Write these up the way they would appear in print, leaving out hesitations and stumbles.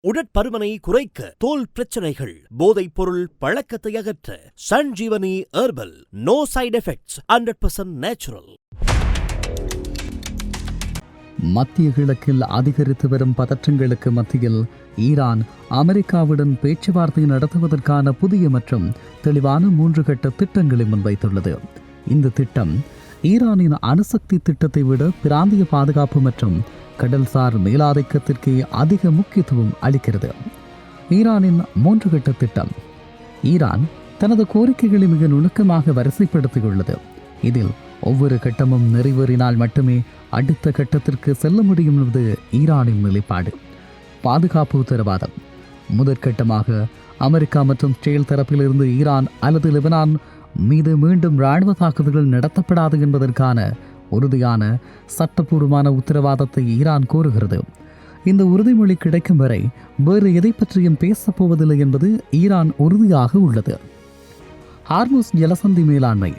உடற்பருமனை குறைக்க, தோல் பிரச்சனைகள், போதைப் பொருள் பழக்கத்தை அகற்ற Sanjeevani herbal. No side effects, 100% natural. மத்திய கிழக்கில் அதிகரித்து வரும் பதற்றங்களுக்கு மத்தியில் ஈரான் அமெரிக்காவுடன் பேச்சுவார்த்தை நடத்துவதற்கான புதிய மற்றும் தெளிவான 3 கட்ட திட்டங்களை முன்வைத்துள்ளது. இந்த திட்டம் ஈரானின் அணுசக்தி திட்டத்தை விட பிராந்திய பாதுகாப்பு மற்றும் கடல்சார் மேலாதிக்கத்திற்கு அதிக முக்கியத்துவம் அளிக்கிறது. ஈரானின் 3 கட்ட திட்டம். ஈரான் தனது கோரிக்கைகளை மிக நுணுக்கமாக வரிசைப்படுத்தியுள்ளது. இதில் ஒவ்வொரு கட்டமும் நிறைவேறினால் மட்டுமே அடுத்த கட்டத்திற்கு செல்ல முடியும் என்பது ஈரானின் நிலைப்பாடு. பாதுகாப்பு உத்தரவாதம். முதற்கட்டமாக அமெரிக்கா மற்றும் இஸ்ரேல் தரப்பிலிருந்து ஈரான் அல்லது லெபனான் மீது மீண்டும் இராணுவ தாக்குதல்கள் நடத்தப்படாது என்பதற்கான உறுதியான சட்டப்பூர்வமான உத்தரவாதத்தை ஈரான் கோருகிறது. இந்த உறுதிமொழி கிடைக்கும் வரை வேறு எதை பற்றியும் பேசப்போவதில்லை என்பது ஈரான் உறுதியாக உள்ளது. ஹார்முஸ் ஜலசந்தி மேலாண்மை.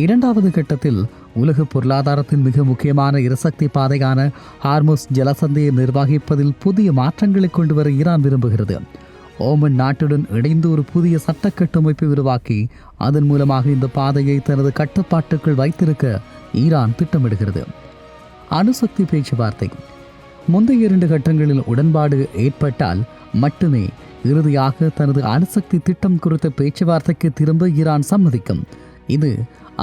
2வது கட்டத்தில் உலக பொருளாதாரத்தின் மிக முக்கியமான எரிசக்தி பாதையான ஹார்முஸ் ஜலசந்தியை நிர்வகிப்பதில் புதிய மாற்றங்களை கொண்டு வர ஈரான் விரும்புகிறது. ஓமன் நாட்டுடன் இணைந்து ஒரு புதிய சட்ட கட்டமைப்பை உருவாக்கி அதன் மூலமாக இந்த பாதையை தனது கட்டுப்பாட்டுக்குள் வைத்திருக்க ஈரான் திட்டமிடுகிறது. அணுசக்தி பேச்சுவார்த்தை. முந்தைய 2 கட்டங்களில் உடன்பாடு ஏற்பட்டால் மட்டுமே இறுதியாக தனது அணுசக்தி திட்டம் குறித்த பேச்சுவார்த்தைக்கு திரும்ப ஈரான் சம்மதிக்கும். இது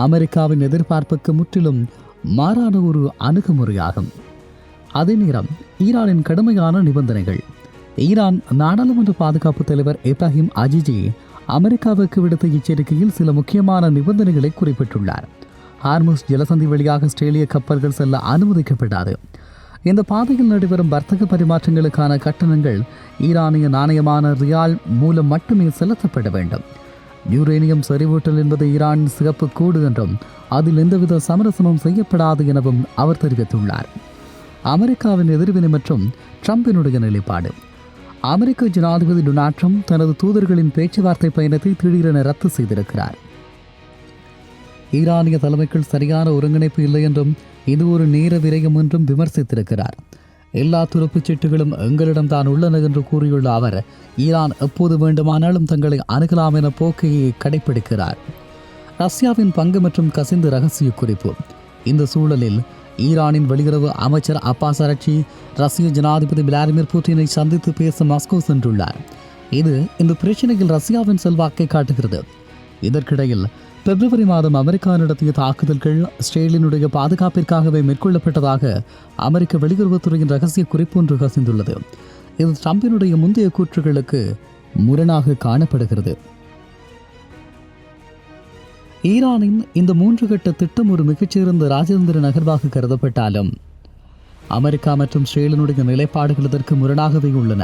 அமெரிக்காவின் எதிர்பார்ப்புக்கு முற்றிலும் மாறான ஒரு அணுகுமுறையாகும். அதே நேரம் ஈரானின் கடுமையான நிபந்தனைகள். ஈரான் நாடாளுமன்ற பாதுகாப்பு தலைவர் இப்ராஹிம் அஜிஜி அமெரிக்காவுக்கு விடுத்த எச்சரிக்கையில் சில முக்கியமான நிபந்தனைகளை குறிப்பிட்டுள்ளார். ஹார்முஸ் ஜலசந்தி வழியாக ஆஸ்திரேலிய கப்பல்கள் செல்ல அனுமதிக்கப்படாது. இந்த பாதையில் நடைபெறும் வர்த்தக பரிமாற்றங்களுக்கான கட்டணங்கள் ஈரானிய நாணயமான ரியால் மூலம் மட்டுமே செலுத்தப்பட வேண்டும். யுரேனியம் செறிவூட்டல் என்பது ஈரானின் சிகப்பு கோடு என்றும் அதில் எந்தவித சமரசமும் செய்யப்படாது எனவும் அவர் தெரிவித்துள்ளார். அமெரிக்காவின் எதிர்வினை மற்றும் ட்ரம்பினுடைய நிலைப்பாடு. அமெரிக்க ஜனாதிபதி டொனால்ட் ட்ரம்ப் தனது தூதர்களின் பேச்சுவார்த்தை பயணத்தை திடீரென ரத்து செய்திருக்கிறார். ஈரானிய தலைமைக்குள் சரியான ஒருங்கிணைப்பு இல்லை என்றும் இது ஒரு நேர விரயம் என்றும் விமர்சித்திருக்கிறார். எல்லா துருப்புச் சீட்டுகளும் எங்களிடம் தான் உள்ளன என்று கூறியுள்ள அவர் ஈரான் எப்போது வேண்டுமானாலும் தங்களை அணுகலாம் என போக்கையை கடைபிடிக்கிறார். ரஷ்யாவின் பங்கு மற்றும் கசிந்த ரகசிய குறிப்பு. இந்த சூழலில் ஈரானின் வெளியுறவு அமைச்சர் அப்பாஸ் அரக்சி ரஷ்ய ஜனாதிபதி விளாடிமிர் புட்டினை சந்தித்து பேச மாஸ்கோ சென்றுள்ளார். இது இந்த பிரச்சனையில் ரஷ்யாவின் செல்வாக்கை காட்டுகிறது. இதற்கிடையில் பிப்ரவரி மாதம் அமெரிக்கா நடத்திய தாக்குதல்கள் இஸ்ரேலினுடைய பாதுகாப்பிற்காகவே மேற்கொள்ளப்பட்டதாக அமெரிக்க வெளியுறவுத்துறையின் ரகசிய குறிப்பு ஒன்று கசிந்துள்ளது. இது ட்ரம்பினுடைய முந்தைய கூற்றுகளுக்கு முரணாக காணப்படுகிறது. ஈரானின் இந்த 3 கட்ட திட்டம் ஒரு மிகச்சிறந்த ராஜதந்திர நகர்வாக கருதப்பட்டாலும் அமெரிக்கா மற்றும் இஸ்ரேலினுடைய நிலைப்பாடுகள் இதற்கு முரணாகவே உள்ளன.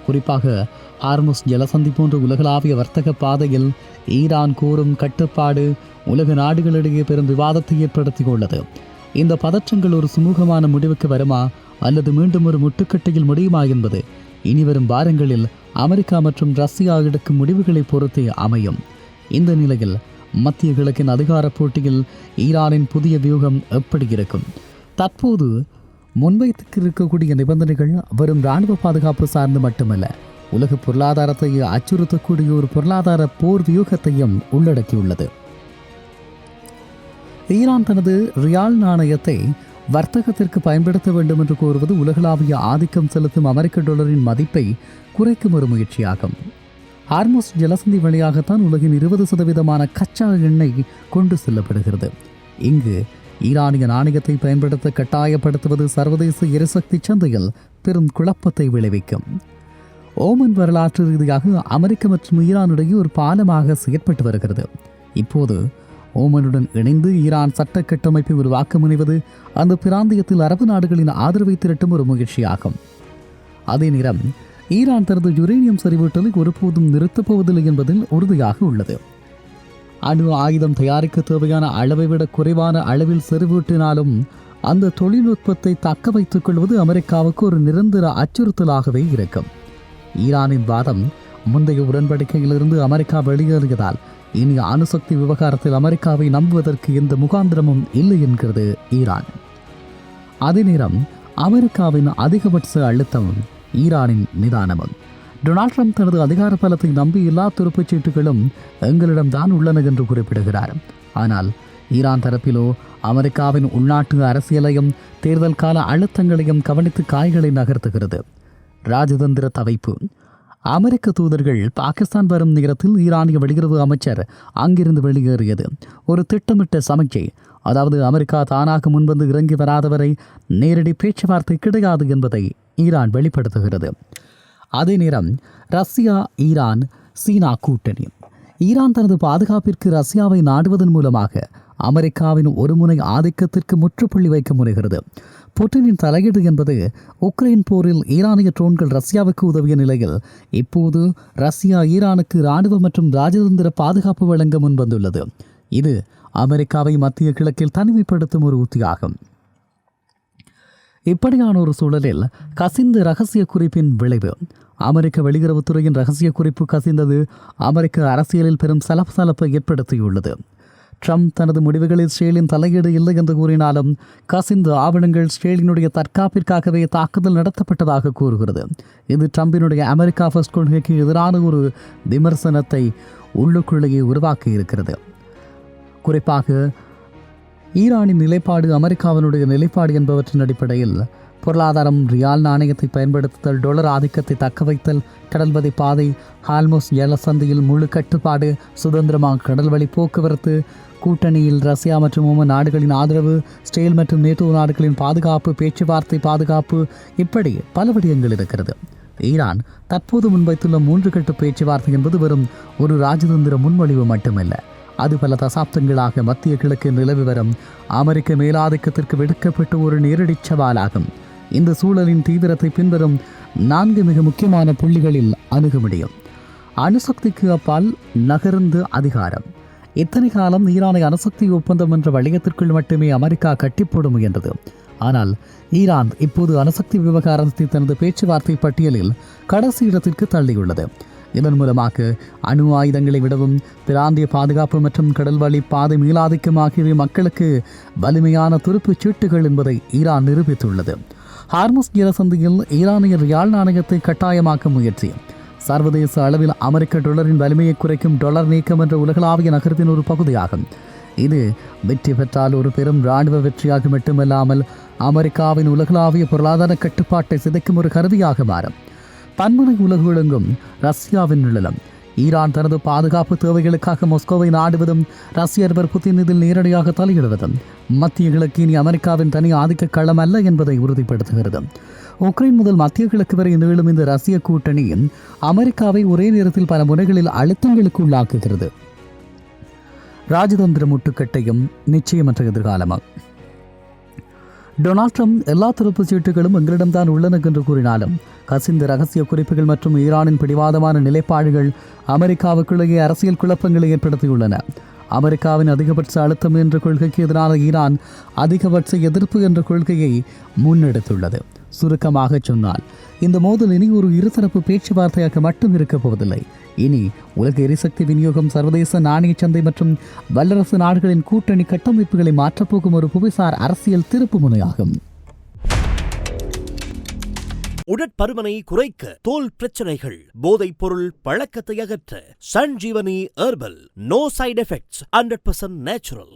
குறிப்பாக ஹார்முஸ் ஜலசந்தி போன்ற உலகளாவிய வர்த்தக பாதையில் ஈரான் கோரும் கட்டுப்பாடு உலக நாடுகளிடையே பெரும் விவாதத்தை ஏற்படுத்தியுள்ளது. இந்த பதற்றங்கள் ஒரு சுமூகமான முடிவுக்கு வருமா அல்லது மீண்டும் ஒரு முட்டுக்கட்டையில் முடியுமா என்பது இனிவரும் வாரங்களில் அமெரிக்கா மற்றும் ரஷ்யா எடுக்கும் முடிவுகளை பொறுத்தே அமையும். இந்த நிலையில் மத்திய கிழக்கின் அதிகார போட்டியில் ஈரானின் புதிய வியூகம் எப்படி இருக்கும்? தற்போது முன்வைத்து இருக்கக்கூடிய நிபந்தனைகள் வெறும் இராணுவ பாதுகாப்பு சார்ந்து மட்டுமல்ல, உலக பொருளாதாரத்தை அச்சுறுத்தக்கூடிய ஒரு பொருளாதார போர் வியூகத்தையும் உள்ளடக்கியுள்ளது. ஈரான் தனது ரியால் நாணயத்தை வர்த்தகத்திற்கு பயன்படுத்த வேண்டும் என்று கோருவது உலகளாவிய ஆதிக்கம் செலுத்தும் அமெரிக்க டாலரின் மதிப்பை குறைக்கும் ஒரு முயற்சியாகும். ஹார்முஸ் ஜலசந்தி வழியாகத்தான் உலகின் 20% கச்சா எண்ணெய் கொண்டு செல்லப்படுகிறது. இங்கு ஈரானிய நாணயத்தை பயன்படுத்த கட்டாயப்படுத்துவது சர்வதேச எரிசக்தி சந்தையில் பெரும் குழப்பத்தை விளைவிக்கும். ஓமன் வரலாற்று ரீதியாக அமெரிக்கா மற்றும் ஈரானுடைய ஒரு பாலமாக செயற்பட்டு வருகிறது. இப்போது ஓமனுடன் இணைந்து ஈரான் சட்ட கட்டமைப்பை உருவாக்க முனைவது அந்த பிராந்தியத்தில் அரபு நாடுகளின் ஆதரவை திரட்டும் ஒரு முயற்சியாகும். அதே நேரம் ஈரான் தனது யுரேனியம் செறிவூட்டலை ஒருபோதும் நிறுத்தப் போவதில்லை என்பதில் உறுதியாக உள்ளது. அணு ஆயுதம் தயாரிக்க தேவையான அளவை விட குறைவான அளவில் செறிவூட்டினாலும் அந்த தொழில்நுட்பத்தை தக்க வைத்துக் கொள்வது அமெரிக்காவுக்கு ஒரு நிரந்தர அச்சுறுத்தலாகவே இருக்கும். ஈரானின் வாதம் முந்தைய உடன்படிக்கையிலிருந்து அமெரிக்கா வெளியேறியதால் இனி அணுசக்தி விவகாரத்தில் அமெரிக்காவை நம்புவதற்கு எந்த முகாந்திரமும் இல்லை என்கிறது ஈரான். அதே நேரம் அமெரிக்காவின் அதிகபட்ச அழுத்தம் ஈரானின் நிதானமும். டொனால்ட் ட்ரம்ப் தனது அதிகார பலத்தை நம்பி எல்லா துருப்புச் சீட்டுகளும் எங்களிடம்தான் உள்ளன என்று குறிப்பிடுகிறார். ஆனால் ஈரான் தரப்பிலோ அமெரிக்காவின் உள்நாட்டு அரசியலையும் தேர்தல் கால அழுத்தங்களையும் கவனித்து காய்களை நகர்த்துகிறது. ராஜதந்திர தவைப்பு. அமெரிக்க தூதர்கள் பாகிஸ்தான் வரும் நேரத்தில் ஈரானிய வெளியுறவு அமைச்சர் அங்கிருந்து வெளியேறியது ஒரு திட்டமிட்ட சமிக்கை. அதாவது அமெரிக்கா தானாக முன்வந்து இறங்கி வராதவரை நேரடி பேச்சுவார்த்தை கிடையாது என்பதை ஈரான் வெளிப்படுத்துகிறது. அதே நேரம் ரஷ்யா, ஈரான், சீனா கூட்டணி. ஈரான் தனது பாதுகாப்பிற்கு ரஷ்யாவை நாடுவதன் மூலமாக அமெரிக்காவின் ஒருமுனை ஆதிக்கத்திற்கு முற்றுப்புள்ளி வைக்க முனைகிறது. புட்டினின் தலையீடு என்பது உக்ரைன் போரில் ஈரானிய ட்ரோன்கள் ரஷ்யாவுக்கு உதவிய நிலையில் இப்போது ரஷ்யா ஈரானுக்கு இராணுவ மற்றும் ராஜதந்திர பாதுகாப்பு வழங்க முன்வந்துள்ளது. இது அமெரிக்காவை மத்திய கிழக்கில் தனிமைப்படுத்தும் ஒரு உத்தியாகும். இப்படியான ஒரு சூழலில் கசிந்த ரகசிய குறிப்பின் விளைவு. அமெரிக்க வெளியுறவுத்துறையின் ரகசிய குறிப்பு கசிந்தது அமெரிக்க அரசியலில் பெரும் சலசலப்பை ஏற்படுத்தியுள்ளது. ட்ரம்ப் தனது முடிவுகளில் ஸ்டேலின் தலையீடு இல்லை என்று கூறினாலும் கசிந்த ஆவணங்கள் ஸ்டேலினுடைய தற்காப்பிற்காகவே தாக்குதல் நடத்தப்பட்டதாக கூறுகிறது. இது ட்ரம்பினுடைய அமெரிக்கா ஃபர்ஸ்ட் கொள்கைக்கு எதிரான ஒரு விமர்சனத்தை உள்ளுக்குள்ளேயே உருவாக்கி இருக்கிறது. குறிப்பாக ஈரானின் நிலைப்பாடு, அமெரிக்காவினுடைய நிலைப்பாடு என்பவற்றின் அடிப்படையில் பொருளாதாரம், ரியால் நாணயத்தை பயன்படுத்துதல், டொலர் ஆதிக்கத்தை தக்கவைத்தல், கடல்வழி பாதை, ஹார்முஸ் ஜலசந்தியில் முழு கட்டுப்பாடு, சுதந்திரமாக கடல்வழி போக்குவரத்து, கூட்டணியில் ரஷ்யா மற்றும் ஓமன் நாடுகளின் ஆதரவு, ஸ்டேல் மற்றும் நேட்டோ நாடுகளின் பாதுகாப்பு, பேச்சுவார்த்தை பாதுகாப்பு, இப்படி பல விடயங்கள் இருக்கிறது. ஈரான் தற்போது முன்வைத்துள்ள 3 கட்ட பேச்சுவார்த்தை என்பது வெறும் ஒரு ராஜதந்திர முன்மொழிவு மட்டுமல்ல. அது பல தசாப்தங்களாக மத்திய கிழக்கு நிலவி வரும் அமெரிக்க மேலாதிக்கத்திற்கு விடுக்கப்பட்ட ஒரு நேரடி சவாலாகும். இந்த சூழலின் தீவிரத்தை பின்வரும் 4 மிக முக்கியமான புள்ளிகளில் அணுக முடியும். அணுசக்திக்கு அப்பால் நகர்ந்து அதிகாரம். இத்தனை காலம் ஈரானை அணுசக்தி ஒப்பந்தம் என்ற வளையத்திற்குள் மட்டுமே அமெரிக்கா கட்டிப்போட முயன்றது. ஆனால் ஈரான் இப்போது அணுசக்தி விவகாரத்தை தனது பேச்சுவார்த்தை பட்டியலில் கடைசி இடத்திற்கு தள்ளியுள்ளது. இதன் மூலமாக அணு ஆயுதங்களை விடவும் பிராந்திய பாதுகாப்பு மற்றும் கடல்வழி பாதை மீளாதிக்கம் ஆகியவை மக்களுக்கு வலிமையான துருப்புச் சீட்டுகள் என்பதை ஈரான் நிரூபித்துள்ளது. ஹார்முஸ் ஜலசந்தியில் ஈரானிய ரியால் நாணயத்தை கட்டாயமாக்க முயற்சி. சர்வதேச அளவில் அமெரிக்க டாலரின் வலிமையை குறைக்கும் டாலர் நீக்கம் என்ற உலகளாவிய நகரத்தின் ஒரு பகுதியாகும். இது வெற்றி பெற்றால் ஒரு பெரும் இராணுவ வெற்றியாக மட்டுமல்லாமல் அமெரிக்காவின் உலகளாவிய பொருளாதார கட்டுப்பாட்டை சிதைக்கும் ஒரு கருவியாக மாறும். பன்முனை உலகெங்கும் ரஷ்யாவின் நிழலும். ஈரான் தனது பாதுகாப்பு தேவைகளுக்காக மாஸ்கோவை நாடுவதும் ரஷ்ய அதிபர் புதின் இதில் நேரடியாக தலையிடுவதும் மத்திய கிழக்கு இனி அமெரிக்காவின் தனி ஆதிக்க களம் அல்ல என்பதை உறுதிப்படுத்துகிறது. உக்ரைன் முதல் மத்திய கிழக்கு வரை நீளும் இந்த ரஷ்ய கூட்டணி அமெரிக்காவை ஒரே நேரத்தில் பல முனைகளில் அழுத்தங்களுக்கு உள்ளாக்குகிறது. ராஜதந்திர முட்டுக்கட்டையும் நிச்சயமற்ற எதிர்காலமும். டொனால்ட் ட்ரம்ப் எல்லா துருப்புச் சீட்டுகளும் எங்களிடம்தான் உள்ளன என்று கூறினாலும் கசிந்த ரகசிய குறிப்புகள் மற்றும் ஈரானின் பிடிவாதமான நிலைப்பாடுகள் அமெரிக்காவுக்குள்ளேயே அரசியல் குழப்பங்களை ஏற்படுத்தியுள்ளன. அமெரிக்காவின் அதிகபட்ச அழுத்தம் என்ற கொள்கைக்கு எதிரான ஈரான் அதிகபட்ச எதிர்ப்பு என்ற கொள்கையை முன்னெடுத்துள்ளது. சுருக்கமாக சொன்னால் இந்த மோதல் இனி ஒரு இருதரப்பு பேச்சுவார்த்தையாக மட்டும் இருக்கப் போவதில்லை. இனி உலக எரிசக்தி விநியோகம், சர்வதேச நாணய சந்தை மற்றும் வல்லரசு நாடுகளின் கூட்டணி கட்டமைப்புகளை மாற்றப்போகும் ஒரு புவிசார் அரசியல் திருப்பு முனையாகும். உடற்பருமனை குறைக்க, தோல் பிரச்சனைகள், போதைப் பொருள் பழக்கத்தை அகற்ற Sanjeevani herbal. No side effects, 100% natural.